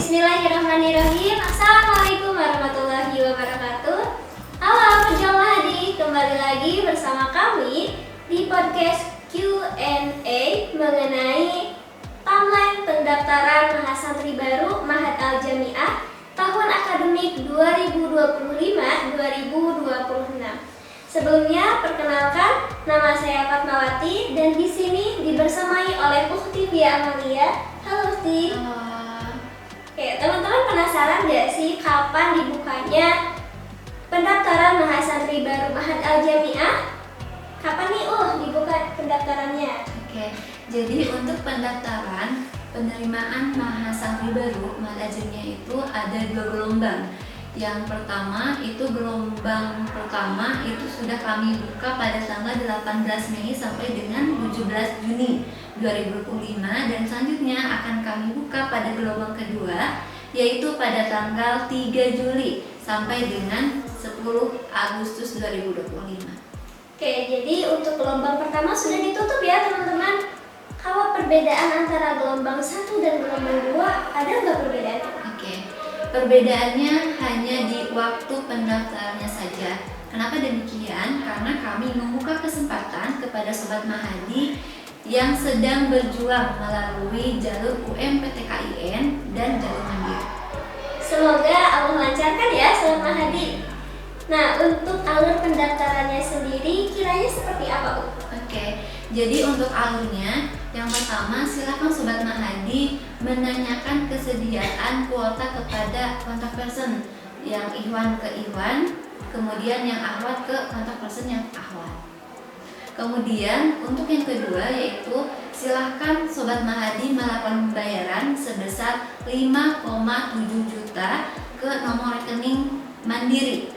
Bismillahirrahmanirrahim. Assalamualaikum warahmatullahi wabarakatuh. Halo pejuang Mahadi, kembali lagi bersama kami di podcast Q&A mengenai timeline pendaftaran Mahasantri baru Ma'had Al Jami'ah tahun akademik 2025-2026. Sebelumnya, perkenalkan, nama saya Fatmawati dan di sini dibersamai oleh Ukhti Fia Amalia. Halo Ukhti. Oke, teman-teman penasaran gak sih kapan dibukanya pendaftaran Mahasantri baru Ma'had Al Jami'ah? Kapan nih dibuka pendaftarannya? Oke, jadi untuk pendaftaran penerimaan Mahasantri baru Ma'had Al Jami'ah itu ada 2 gelombang. Yang pertama itu gelombang pertama itu sudah kami buka pada tanggal 18 Mei sampai dengan 17 Juni 2025 dan selanjutnya akan kami buka pada gelombang kedua yaitu pada tanggal 3 Juli sampai dengan 10 Agustus 2025. Oke, jadi untuk gelombang pertama sudah ditutup ya teman-teman. Kalau perbedaan antara gelombang 1 dan gelombang 2 ada nggak perbedaannya? Oke. Perbedaannya hanya di waktu pendaftarannya saja. Kenapa demikian? Karena kami membuka kesempatan kepada Sobat Mahadi yang sedang berjuang melalui jalur UMPTKIN dan jalur mandiri. Semoga Allah lancarkan ya Sobat Mahadi. Nah, untuk alur pendaftarannya sendiri kiranya seperti apa, Bu? Oke, jadi untuk alurnya, yang pertama silakan Sobat Mahadi menanyakan kesediaan kuota kepada kontak person yang Ikhwan ke Ikhwan, kemudian yang Akhwat ke kontak person yang Akhwat. Kemudian untuk yang kedua yaitu silahkan Sobat Mahadi melakukan pembayaran sebesar 5,7 juta ke nomor rekening mandiri.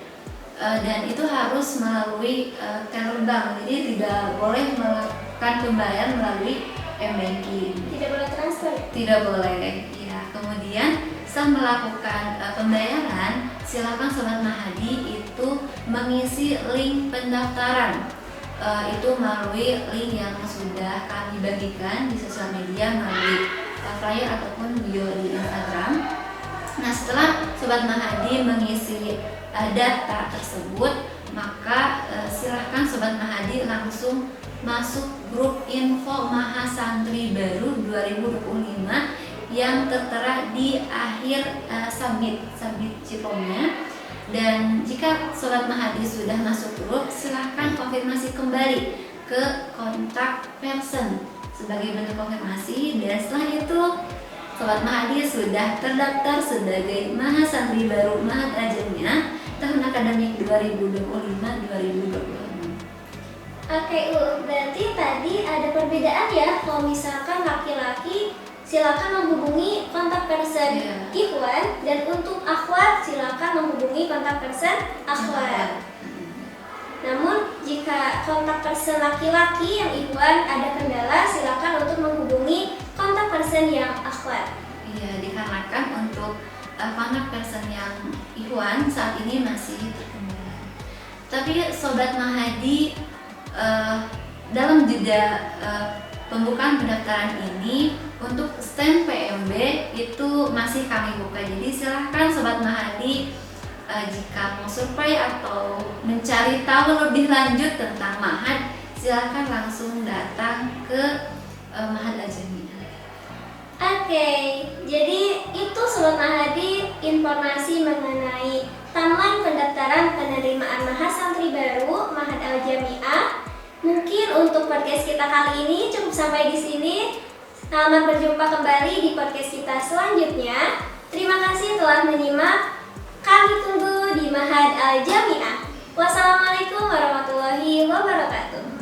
Dan itu harus melalui teller bank, jadi tidak boleh melakukan pembayaran melalui m-banking. Tidak boleh transfer? Tidak boleh. Ya, kemudian setelah melakukan pembayaran, silakan Sobat Mahadi itu mengisi link pendaftaran. Itu melalui link yang sudah kami bagikan di sosial media melalui flyer ataupun bio di Instagram. Nah, setelah Sobat Mahadi mengisi data tersebut, maka silahkan Sobat Mahadi langsung masuk grup info Mahasantri baru 2025 yang tertera di akhir submit Cipromnya. Dan jika Sobat Mahadi sudah masuk grup, silahkan konfirmasi kembali ke kontak person sebagai bentuk konfirmasi, dan setelah itu Sobat Mahadi sudah terdaftar sebagai Mahasantri baru Ma'had Al Jami'ah tahun akademik 2025-2026. Oke, berarti tadi ada perbedaan ya. Kalau misalkan laki-laki silakan menghubungi kontak person Ikhwan, dan untuk Akhwat silakan menghubungi kontak person Akhwat. Namun jika kontak person laki-laki yang Ikhwan ada kendala, silakan untuk menghubungi kontak person yang Akhwat. Iya, dikarenakan untuk kontak person yang Ikhwan saat ini masih terkendala. Tapi Sobat Mahadi, dalam jeda pembukaan pendaftaran ini untuk stand PMB itu masih kami buka. Jadi silahkan Sobat Mahadi jika mau survei atau mencari tahu lebih lanjut tentang Ma'had, silahkan langsung datang ke Ma'had Al Jami'ah. Oke, jadi itu Sobat Mahadi informasi mengenai timeline pendaftaran penerimaan Mahasantri baru Ma'had Al Jami'ah. Mungkin untuk podcast kita kali ini cukup sampai di sini. Selamat berjumpa kembali di podcast kita selanjutnya. Terima kasih telah menyimak. Kami tunggu di Ma'had Al Jami'ah. Wassalamualaikum warahmatullahi wabarakatuh.